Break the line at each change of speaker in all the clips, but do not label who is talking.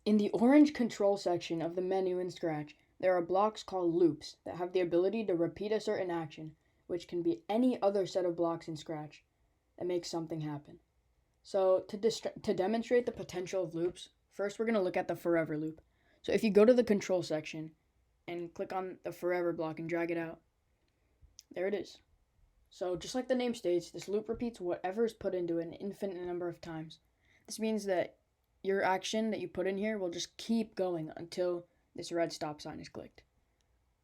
In the orange control section of the menu in Scratch, there are blocks called loops that have the ability to repeat a certain action, which can be any other set of blocks in Scratch that makes something happen. So to demonstrate the potential of loops, first we're going to look at the forever loop. So if you go to the control section and click on the forever block and drag it out, there it is. So just like the name states, this loop repeats whatever is put into it an infinite number of times. This means that your action that you put in here will just keep going until this red stop sign is clicked.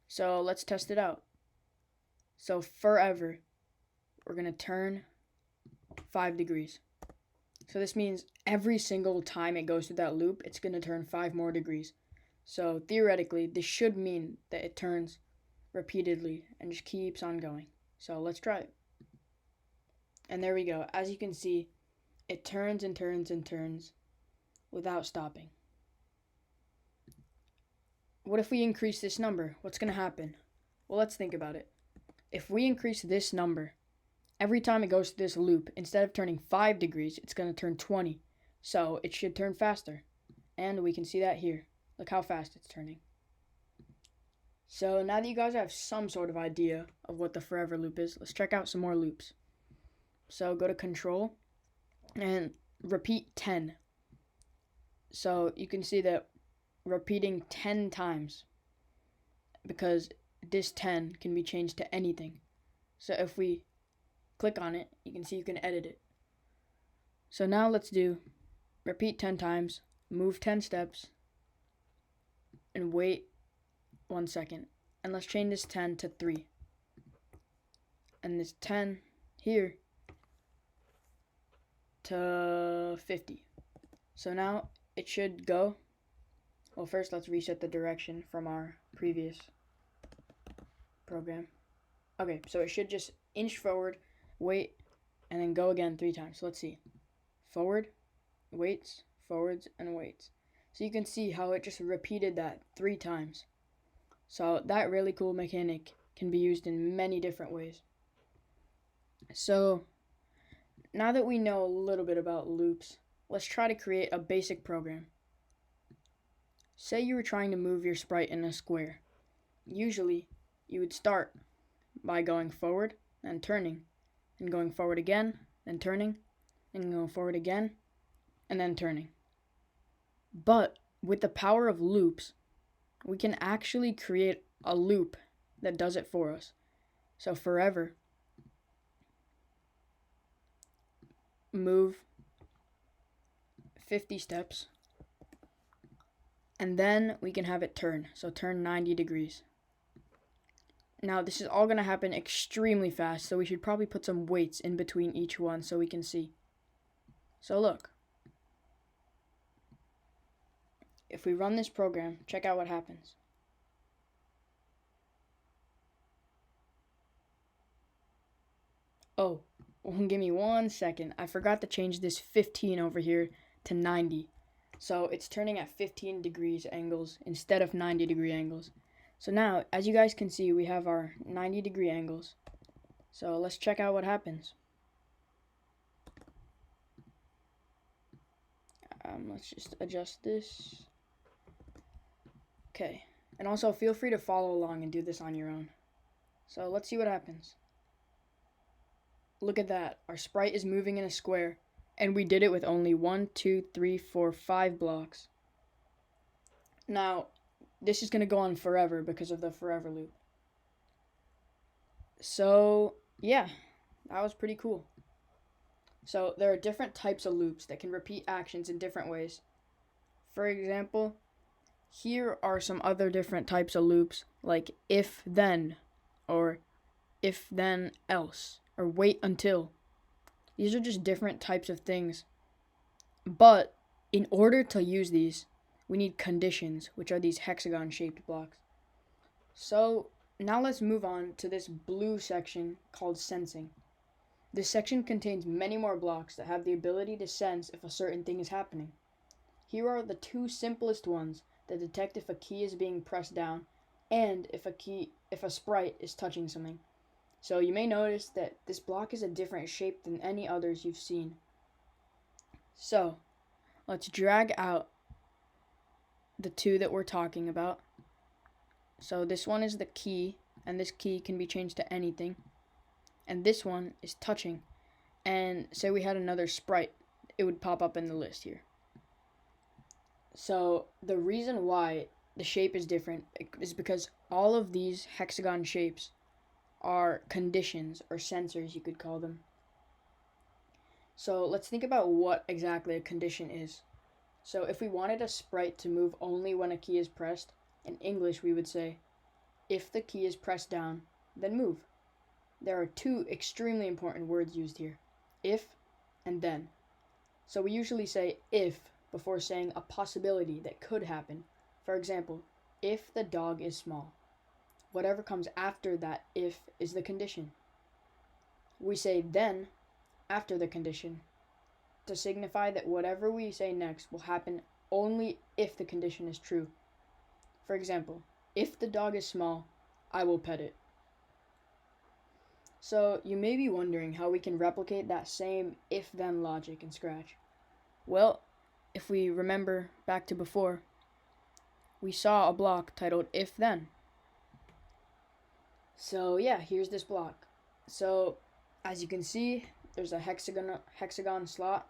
So let's test it out. So forever, we're going to turn 5 degrees. So this means every single time it goes through that loop, it's going to turn 5 more degrees. So theoretically, this should mean that it turns repeatedly and just keeps on going. So let's try it. And there we go. As you can see, it turns and turns and turns without stopping. What if we increase this number? What's going to happen? Well, let's think about it. If we increase this number, every time it goes through this loop, instead of turning 5 degrees, it's going to turn 20. So it should turn faster. And we can see that here. Look how fast it's turning. So now that you guys have some sort of idea of what the forever loop is, let's check out some more loops. So go to control and repeat 10. So you can see that repeating 10 times, because this 10 can be changed to anything. So if we click on it, you can see you can edit it. So now let's do repeat 10 times, move 10 steps, and wait 1 second. And let's change this 10 to 3. And this 10 here to 50. So now it should go. Well, first let's reset the direction from our previous program. Okay, so it should just inch forward, wait, and then go again 3 times. So let's see. Forward, waits, forwards, and waits. So you can see how it just repeated that 3 times. So that really cool mechanic can be used in many different ways. So now that we know a little bit about loops, let's try to create a basic program. Say you were trying to move your sprite in a square. Usually, you would start by going forward and turning, and going forward again, then turning, and going forward again, and then turning. But with the power of loops, we can actually create a loop that does it for us. So forever, move 50 steps, and then we can have it turn. So turn 90 degrees. Now this is all going to happen extremely fast, so we should probably put some weights in between each one so we can see. So look. If we run this program, check out what happens. Oh, give me 1 second. I forgot to change this 15 over here to 90. So it's turning at 15 degrees angles instead of 90 degree angles. So now, as you guys can see, we have our 90 degree angles. So let's check out what happens. Let's just adjust this. Okay, and also feel free to follow along and do this on your own. So let's see what happens. Look at that, our sprite is moving in a square, and we did it with only 1, 2, 3, 4, 5 blocks. Now, this is going to go on forever because of the forever loop. So, yeah, that was pretty cool. So, there are different types of loops that can repeat actions in different ways. For example, here are some other different types of loops, like if then, or if then else, or wait until. These are just different types of things. But in order to use these, we need conditions, which are these hexagon-shaped blocks. So now let's move on to this blue section called sensing. This section contains many more blocks that have the ability to sense if a certain thing is happening. Here are the 2 simplest ones that detect if a key is being pressed down and if a sprite is touching something. So you may notice that this block is a different shape than any others you've seen. So let's drag out the two that we're talking about. So this one is the key, and this key can be changed to anything. And this one is touching. And say we had another sprite, it would pop up in the list here. So the reason why the shape is different is because all of these hexagon shapes are conditions or sensors, you could call them. So let's think about what exactly a condition is. So if we wanted a sprite to move only when a key is pressed, in English we would say, if the key is pressed down, then move. There are two extremely important words used here, if and then. So we usually say if before saying a possibility that could happen. For example, if the dog is small. Whatever comes after that if is the condition. We say then after the condition to signify that whatever we say next will happen only if the condition is true. For example, if the dog is small, I will pet it. So you may be wondering how we can replicate that same if-then logic in Scratch. Well, if we remember back to before, we saw a block titled if-then. So yeah, here's this block. So as you can see, there's a hexagon slot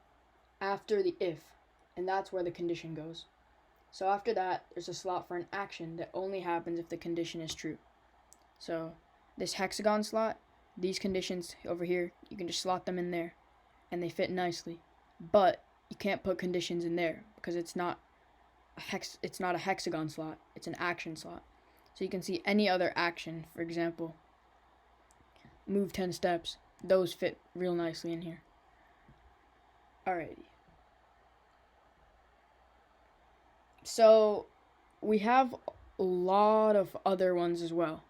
after the if, and that's where the condition goes. So after that, there's a slot for an action that only happens if the condition is true. So this hexagon slot, these conditions over here, you can just slot them in there, and they fit nicely. But you can't put conditions in there because it's not a hexagon slot, it's an action slot. So you can see any other action, for example, move 10 steps, those fit real nicely in here. Alrighty. So we have a lot of other ones as well.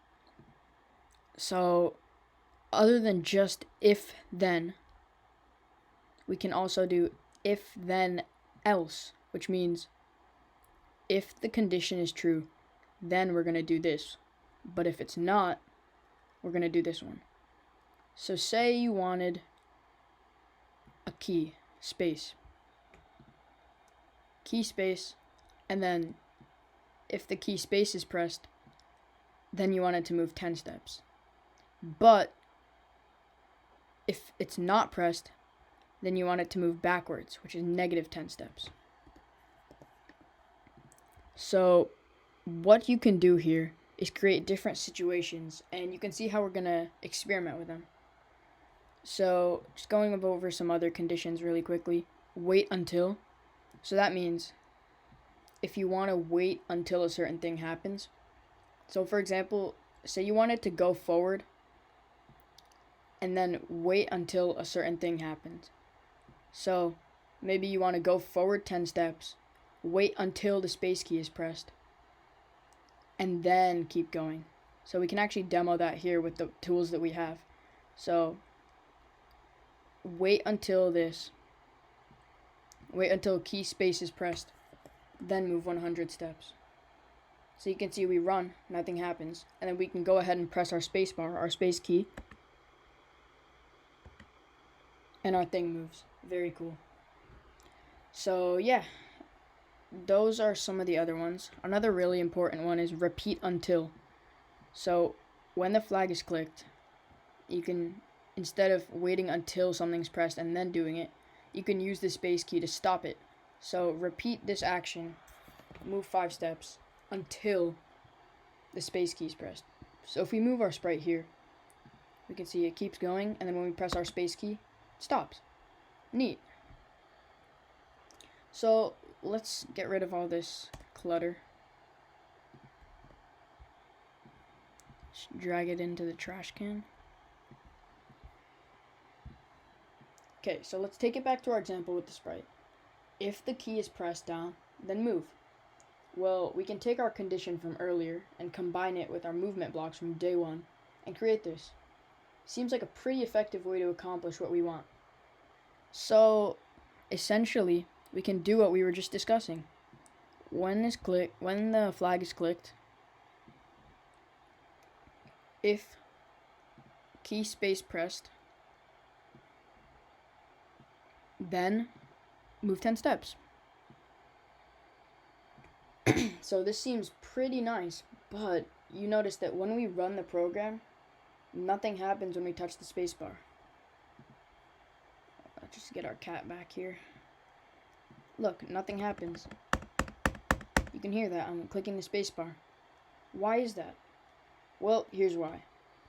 So other than just if then, we can also do if then else, which means if the condition is true, then we're going to do this. But if it's not, we're going to do this one. So say you wanted a key space, and then if the key space is pressed, then you want it to move 10 steps. But if it's not pressed, then you want it to move backwards, which is negative 10 steps. So what you can do here is create different situations, and you can see how we're going to experiment with them. So just going over some other conditions really quickly. Wait until. So that means if you want to wait until a certain thing happens. So for example, say you want it to go forward and then wait until a certain thing happens. So maybe you want to go forward 10 steps, wait until the space key is pressed, and then keep going. So we can actually demo that here with the tools that we have. So wait until key space is pressed, then move 100 steps. So you can see we run, nothing happens, and then we can go ahead and press our space bar, our space key, and our thing moves. Very cool. So yeah, those are some of the other ones. Another really important one is repeat until. So when the flag is clicked, you can, instead of waiting until something's pressed and then doing it, you can use the space key to stop it. So repeat this action, move 5 steps until the space key is pressed. So if we move our sprite here, we can see it keeps going, and then when we press our space key, it stops. Neat. So let's get rid of all this clutter. Just drag it into the trash can. Okay, so let's take it back to our example with the sprite. If the key is pressed down, then move. Well, we can take our condition from earlier and combine it with our movement blocks from day one and create this. Seems like a pretty effective way to accomplish what we want. So essentially, we can do what we were just discussing. When the flag is clicked, if key space pressed, then move 10 steps. So this seems pretty nice, but you notice that when we run the program, nothing happens when we touch the spacebar. Let's just get our cat back here. Look, nothing happens. You can hear that I'm clicking the spacebar. Why is that? Well, here's why.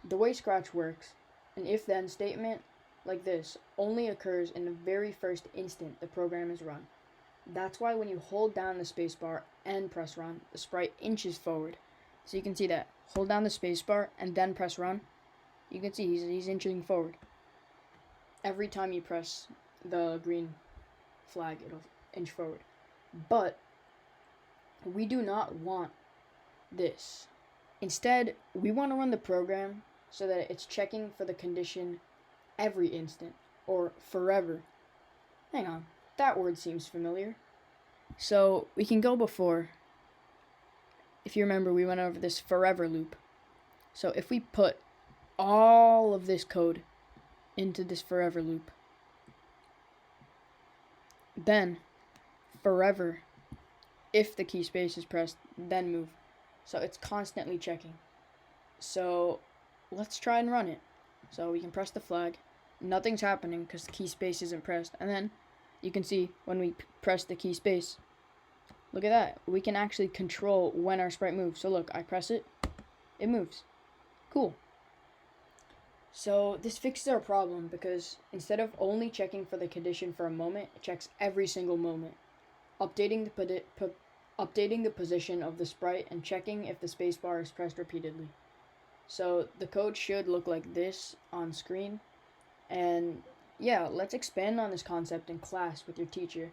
The way Scratch works, an if-then statement like this only occurs in the very first instant the program is run. That's why when you hold down the spacebar and press run, the sprite inches forward. So you can see that. Hold down the spacebar and then press run. You can see he's inching forward. Every time you press the green flag, it'll inch forward. But we do not want this. Instead, we want to run the program so that it's checking for the condition every instant, or forever. Hang on, that word seems familiar. So we can go before. If you remember, we went over this forever loop. So if we put all of this code into this forever loop, then forever, if the key space is pressed, then move. So it's constantly checking. So let's try and run it. So we can press the flag. Nothing's happening because the key space isn't pressed. And then you can see when we press the key space, look at that. We can actually control when our sprite moves. So look, I press it, it moves. Cool. So this fixes our problem because instead of only checking for the condition for a moment, it checks every single moment, updating the position of the sprite and checking if the spacebar is pressed repeatedly. So the code should look like this on screen. And yeah, let's expand on this concept in class with your teacher,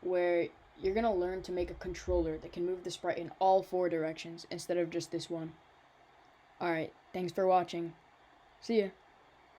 where you're going to learn to make a controller that can move the sprite in all 4 directions instead of just this one. Alright, thanks for watching. See ya.